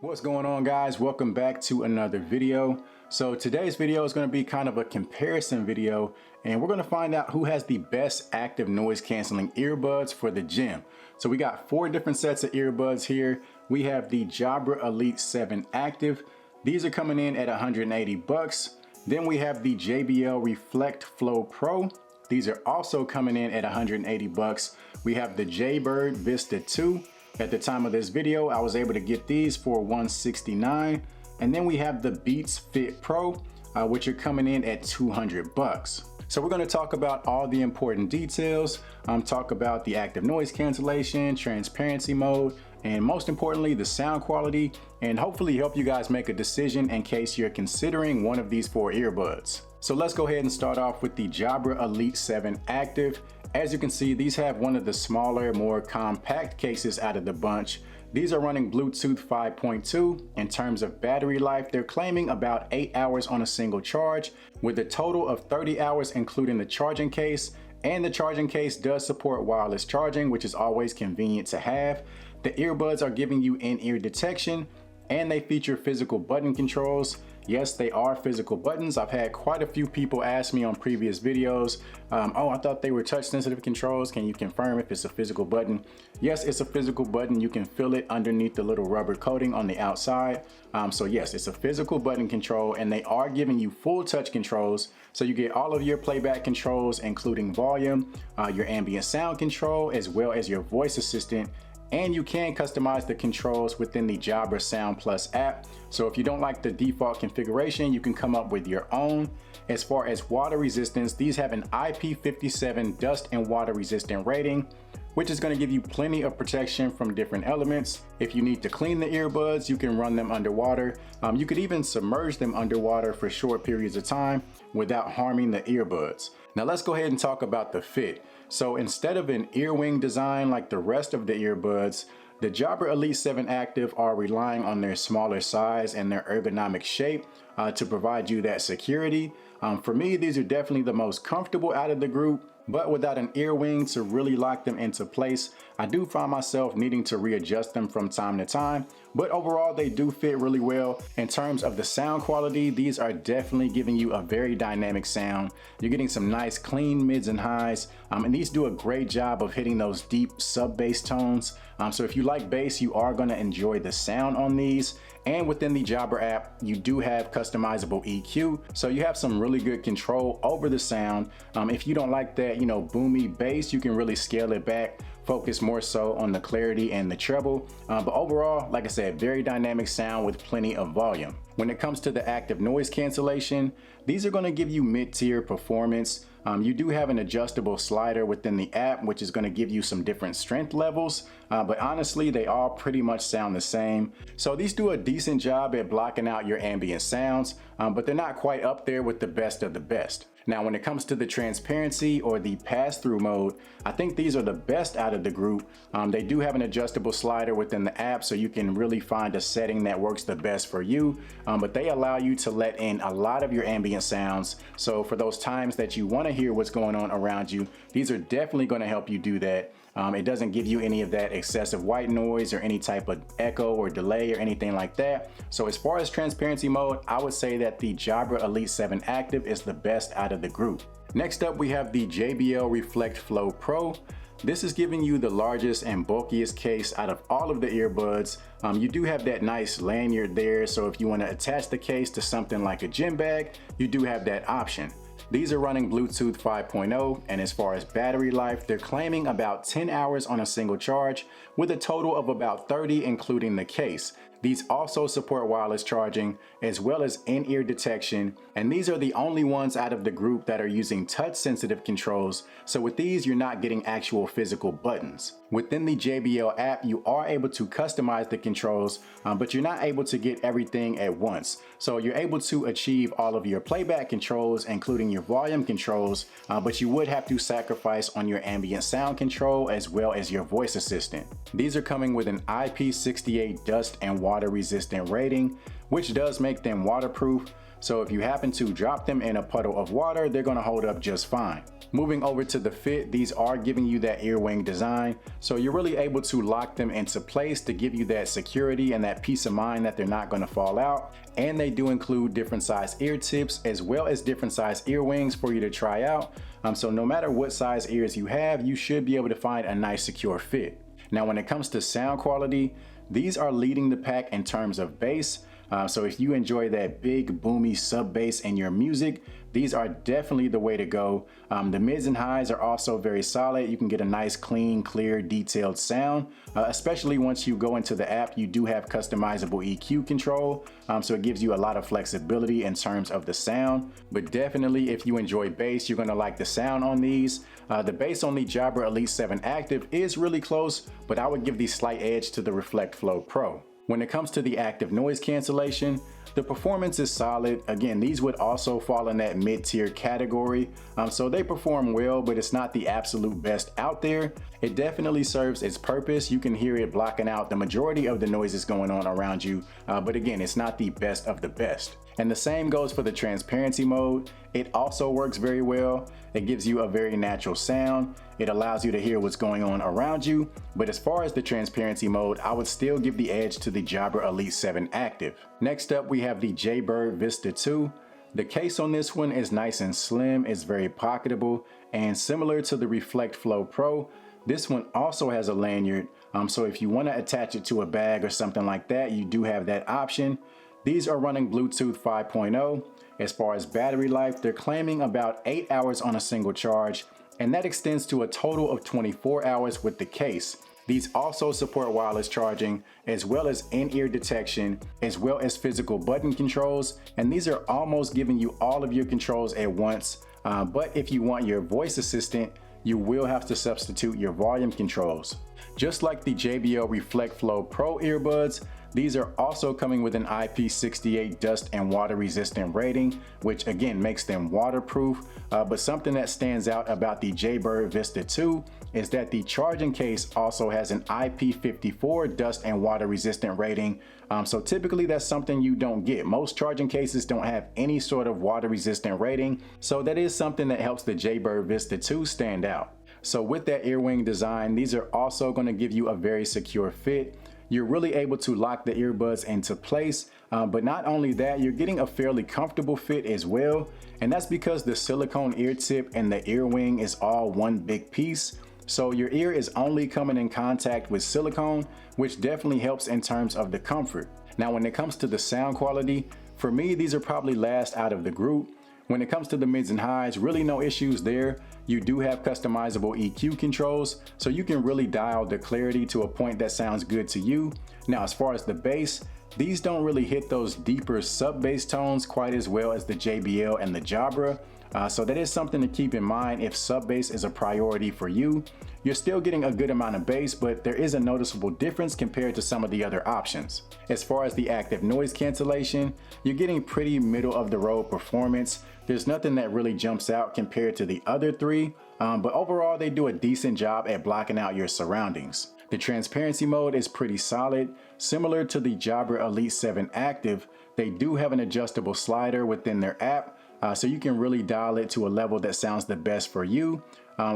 What's going on, guys? Welcome back to another video. So today's video is going to be kind of a comparison video, and we're going to find out who has the best active noise canceling earbuds for the gym. So we got 4 different sets of earbuds here. We have the Jabra Elite 7 Active. These are coming in at 180 bucks. Then we have the JBL Reflect Flow Pro. These are also coming in at 180 bucks. We have the Jaybird Vista 2. At the time of this video, I was able to get these for $169. And then we have the Beats Fit Pro, which are coming in at 200 bucks. So we're gonna talk about all the important details, talk about the active noise cancellation, transparency mode, and most importantly, the sound quality, and hopefully help you guys make a decision in case you're considering one of these 4 earbuds. So let's go ahead and start off with the Jabra Elite 7 Active. As you can see, these have one of the smaller, more compact cases out of the bunch. These are running Bluetooth 5.2. In terms of battery life, they're claiming about 8 hours on a single charge, with a total of 30 hours including the charging case. And the charging case does support wireless charging, which is always convenient to have. The earbuds are giving you in-ear detection, and they feature physical button controls. Yes, they are physical buttons. I've had quite a few people ask me on previous videos, oh, I thought they were touch sensitive controls. Can you confirm if it's a physical button? Yes, it's a physical button. You can feel it underneath the little rubber coating on the outside. So yes, it's a physical button control, and they are giving you full touch controls. So you get all of your playback controls, including volume, your ambient sound control, as well as your voice assistant. And you can customize the controls within the Jabra Sound Plus app. So if you don't like the default configuration, you can come up with your own. As far as water resistance, these have an IP57 dust and water resistant rating, which is going to give you plenty of protection from different elements. If you need to clean the earbuds, you can run them underwater. You could even submerge them underwater for short periods of time without harming the earbuds. Now let's go ahead and talk about the fit. So instead of an earwing design like the rest of the earbuds, the Jabra Elite 7 Active are relying on their smaller size and their ergonomic shape to provide you that security. For me, these are definitely the most comfortable out of the group, but without an earwing to really lock them into place, I do find myself needing to readjust them from time to time. But overall, they do fit really well. In terms of the sound quality, these are definitely giving you a very dynamic sound. You're getting some nice clean mids and highs, and these do a great job of hitting those deep sub-bass tones. So if you like bass, you are gonna enjoy the sound on these. And within the Jabra app, you do have customizable EQ. So you have some really good control over the sound. If you don't like that, boomy bass, you can really scale it back, focus more so on the clarity and the treble. But overall, like I said, very dynamic sound with plenty of volume. When it comes to the active noise cancellation, these are gonna give you mid-tier performance. You do have an adjustable slider within the app, which is going to give you some different strength levels, but honestly, they all pretty much sound the same. So these do a decent job at blocking out your ambient sounds, but they're not quite up there with the best of the best. Now, when it comes to the transparency or the pass-through mode, I think these are the best out of the group. They do have an adjustable slider within the app, so you can really find a setting that works the best for you, but they allow you to let in a lot of your ambient sounds. So for those times that you want to hear what's going on around you, these are definitely going to help you do that. It doesn't give you any of that excessive white noise or any type of echo or delay or anything like that. So as far as transparency mode, I would say that the Jabra Elite 7 Active is the best out of the group. Next up, we have the JBL Reflect Flow Pro. This is giving you the largest and bulkiest case out of all of the earbuds. You do have that nice lanyard there, so if you want to attach the case to something like a gym bag, you do have that option. These are running Bluetooth 5.0, and as far as battery life, they're claiming about 10 hours on a single charge, with a total of about 30 including the case. These also support wireless charging as well as in-ear detection, and these are the only ones out of the group that are using touch-sensitive controls, so with these you're not getting actual physical buttons. Within the JBL app, you are able to customize the controls, but you're not able to get everything at once. So you're able to achieve all of your playback controls, including your volume controls, but you would have to sacrifice on your ambient sound control as well as your voice assistant. These are coming with an IP68 dust and water water resistant rating, which does make them waterproof. So if you happen to drop them in a puddle of water, they're gonna hold up just fine. Moving over to the fit, these are giving you that earwing design. So you're really able to lock them into place to give you that security and that peace of mind that they're not gonna fall out. And they do include different size ear tips as well as different size earwings for you to try out. So no matter what size ears you have, you should be able to find a nice secure fit. Now, when it comes to sound quality, these are leading the pack in terms of bass. So if you enjoy that big boomy sub bass in your music, these are definitely the way to go. The mids and highs are also very solid. You can get a nice, clean, clear, detailed sound, especially once you go into the app. You do have customizable EQ control, so it gives you a lot of flexibility in terms of the sound. But definitely, if you enjoy bass, you're gonna like the sound on these. The bass on the Jabra Elite 7 Active is really close, but I would give the slight edge to the Reflect Flow Pro. When it comes to the active noise cancellation, the performance is solid. Again, these would also fall in that mid-tier category. So they perform well, but it's not the absolute best out there. It definitely serves its purpose. You can hear it blocking out the majority of the noises going on around you. But again, it's not the best of the best. And the same goes for the transparency mode. It also works very well. It gives you a very natural sound. It allows you to hear what's going on around you. But as far as the transparency mode, I would still give the edge to the Jabra Elite 7 Active. Next up, we have the Jaybird Vista 2. The case on this one is nice and slim. It's very pocketable, and similar to the Reflect Flow Pro, this one also has a lanyard. So if you want to attach it to a bag or something like that, you do have that option. These are running Bluetooth 5.0. As far as battery life, they're claiming about 8 hours on a single charge, and that extends to a total of 24 hours with the case. These also support wireless charging, as well as in-ear detection, as well as physical button controls, and these are almost giving you all of your controls at once. But if you want your voice assistant, you will have to substitute your volume controls. Just like the JBL Reflect Flow Pro earbuds, these are also coming with an IP68 dust and water resistant rating, which again makes them waterproof. But something that stands out about the Jaybird Vista 2 is that the charging case also has an IP54 dust and water resistant rating. So typically that's something you don't get. Most charging cases don't have any sort of water resistant rating. So that is something that helps the Jaybird Vista 2 stand out. So with that earwing design, these are also going to give you a very secure fit. You're really able to lock the earbuds into place, but not only that, you're getting a fairly comfortable fit as well. And that's because the silicone ear tip and the earwing is all one big piece. So your ear is only coming in contact with silicone, which definitely helps in terms of the comfort. Now, when it comes to the sound quality, for me, these are probably last out of the group. When it comes to the mids and highs, really no issues there. You do have customizable EQ controls, so you can really dial the clarity to a point that sounds good to you. Now, as far as the bass, these don't really hit those deeper sub bass tones quite as well as the JBL and the Jabra. So that is something to keep in mind if sub bass is a priority for you. You're still getting a good amount of bass, but there is a noticeable difference compared to some of the other options. As far as the active noise cancellation, you're getting pretty middle of the road performance. There's nothing that really jumps out compared to the other three, but overall they do a decent job at blocking out your surroundings. The transparency mode is pretty solid. Similar to the Jabra Elite 7 Active, they do have an adjustable slider within their app, so you can really dial it to a level that sounds the best for you.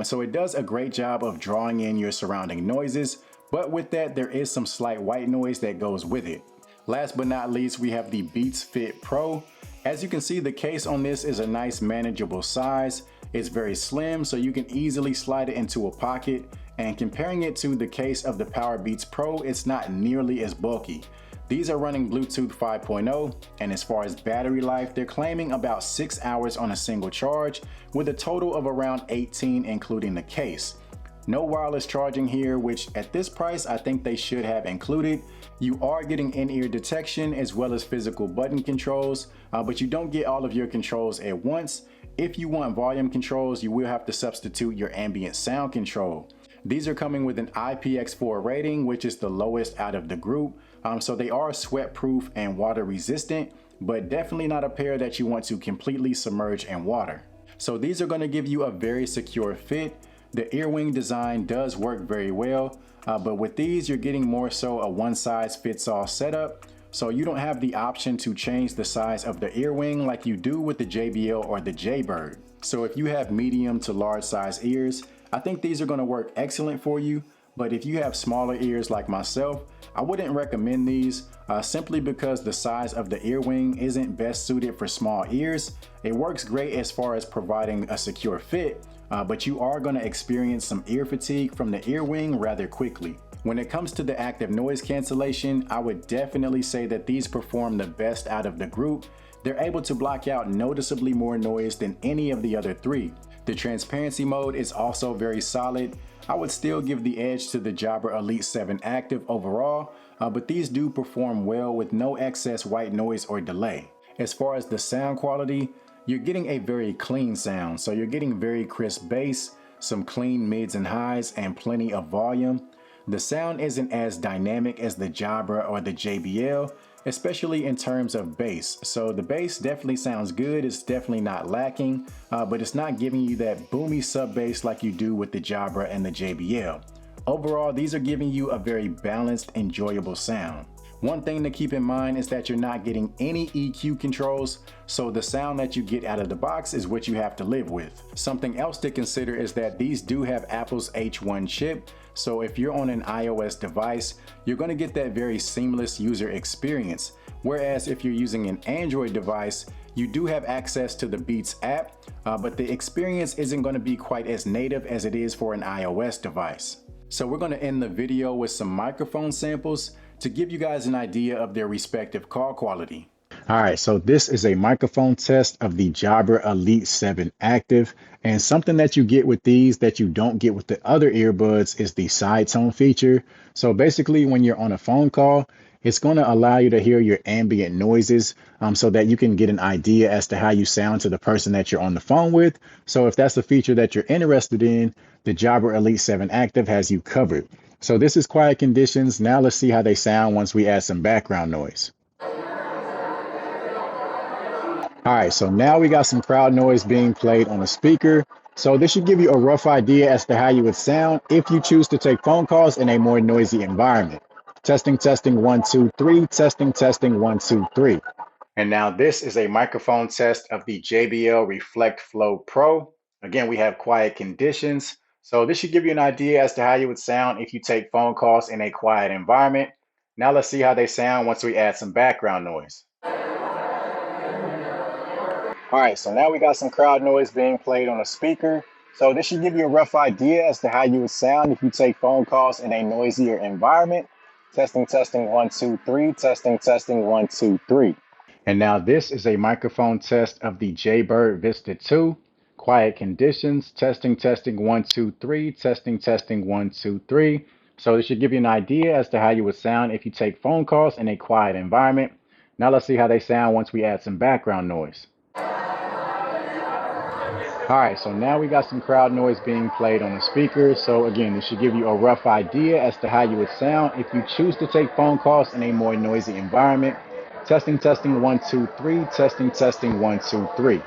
So it does a great job of drawing in your surrounding noises, but with that there is some slight white noise that goes with it. Last but not least, we have the Beats Fit Pro. As you can see, the case on this is a nice manageable size. It's very slim, so you can easily slide it into a pocket, and comparing it to the case of the Powerbeats Pro, it's not nearly as bulky. These are running Bluetooth 5.0, and as far as battery life, they're claiming about 6 hours on a single charge, with a total of around 18 including the case. No wireless charging here, which at this price I think they should have included. You are getting in-ear detection as well as physical button controls, but you don't get all of your controls at once. If you want volume controls, you will have to substitute your ambient sound control. These are coming with an IPX4 rating, which is the lowest out of the group. So they are sweat proof and water resistant, but definitely not a pair that you want to completely submerge in water. So these are going to give you a very secure fit. The earwing design does work very well, but with these, you're getting more so a one-size-fits-all setup. So you don't have the option to change the size of the earwing like you do with the JBL or the Jaybird. So if you have medium to large size ears, I think these are going to work excellent for you. But if you have smaller ears like myself, I wouldn't recommend these simply because the size of the earwing isn't best suited for small ears. It works great as far as providing a secure fit, but you are going to experience some ear fatigue from the earwing rather quickly. When it comes to the active noise cancellation, I would definitely say that these perform the best out of the group. They're able to block out noticeably more noise than any of the other three. The transparency mode is also very solid. I would still give the edge to the Jabra Elite 7 Active overall, but these do perform well with no excess white noise or delay. As far as the sound quality, you're getting a very clean sound. So you're getting very crisp bass, some clean mids and highs, and plenty of volume. The sound isn't as dynamic as the Jabra or the JBL, especially in terms of bass. So the bass definitely sounds good. It's definitely not lacking, but it's not giving you that boomy sub bass like you do with the Jabra and the JBL. Overall, these are giving you a very balanced, enjoyable sound. One thing to keep in mind is that you're not getting any EQ controls, so the sound that you get out of the box is what you have to live with. Something else to consider is that these do have Apple's H1 chip, so if you're on an iOS device, you're going to get that very seamless user experience. Whereas if you're using an Android device, you do have access to the Beats app, but the experience isn't going to be quite as native as it is for an iOS device. So we're going to end the video with some microphone samples to give you guys an idea of their respective call quality. All right, so this is a microphone test of the Jabra Elite 7 Active, and something that you get with these that you don't get with the other earbuds is the side tone feature. So basically when you're on a phone call, it's going to allow you to hear your ambient noises so that you can get an idea as to how you sound to the person that you're on the phone with. So if that's a feature that you're interested in, the Jabra Elite 7 Active has you covered. So this is quiet conditions. Now let's see how they sound once we add some background noise. All right, so now we got some crowd noise being played on a speaker. So this should give you a rough idea as to how you would sound if you choose to take phone calls in a more noisy environment. Testing, testing, 1, 2, 3, testing, testing, 1, 2, 3. And now this is a microphone test of the JBL Reflect Flow Pro. Again, we have quiet conditions. So this should give you an idea as to how you would sound if you take phone calls in a quiet environment. Now let's see how they sound once we add some background noise. All right, so now we got some crowd noise being played on a speaker. So this should give you a rough idea as to how you would sound if you take phone calls in a noisier environment. Testing, testing, 1, 2, 3, testing, testing, 1, 2, 3. And now this is a microphone test of the Jaybird Vista 2. Quiet conditions, testing, testing, 1, 2, 3, testing, testing, 1, 2, 3. So this should give you an idea as to how you would sound if you take phone calls in a quiet environment. Now let's see how they sound once we add some background noise. All right, so now we got some crowd noise being played on the speaker. So again, this should give you a rough idea as to how you would sound if you choose to take phone calls in a more noisy environment. Testing, testing, 1, 2, 3, testing, testing, 1, 2, 3.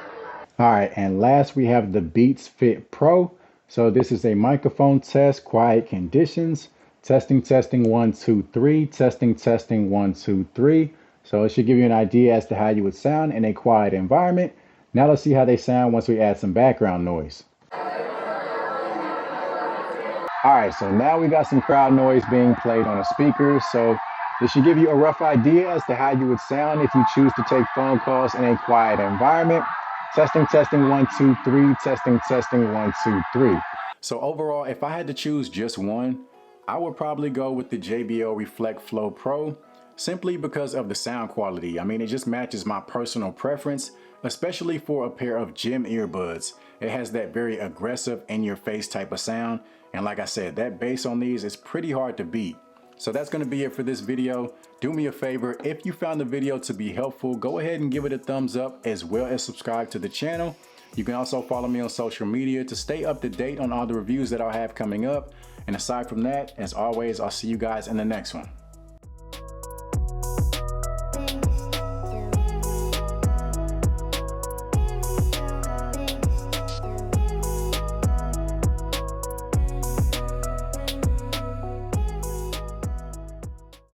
All right, and last we have the Beats Fit Pro. So this is a microphone test, quiet conditions. Testing, testing, 1, 2, 3, testing, testing, 1, 2, 3. So it should give you an idea as to how you would sound in a quiet environment. Now let's see how they sound once we add some background noise. All right, so now we got some crowd noise being played on a speaker. So this should give you a rough idea as to how you would sound if you choose to take phone calls in a quiet environment. Testing, testing, 1, 2, 3, testing, testing, 1, 2, 3. So overall, if I had to choose just one, I would probably go with the JBL Reflect Flow Pro, simply because of the sound quality. I mean, it just matches my personal preference, especially for a pair of gym earbuds. It has that very aggressive in-your-face type of sound. And like I said, that bass on these is pretty hard to beat. So that's going to be it for this video. Do me a favor, if you found the video to be helpful, go ahead and give it a thumbs up as well as subscribe to the channel. You can also follow me on social media to stay up to date on all the reviews that I'll have coming up. And aside from that, as always, I'll see you guys in the next one.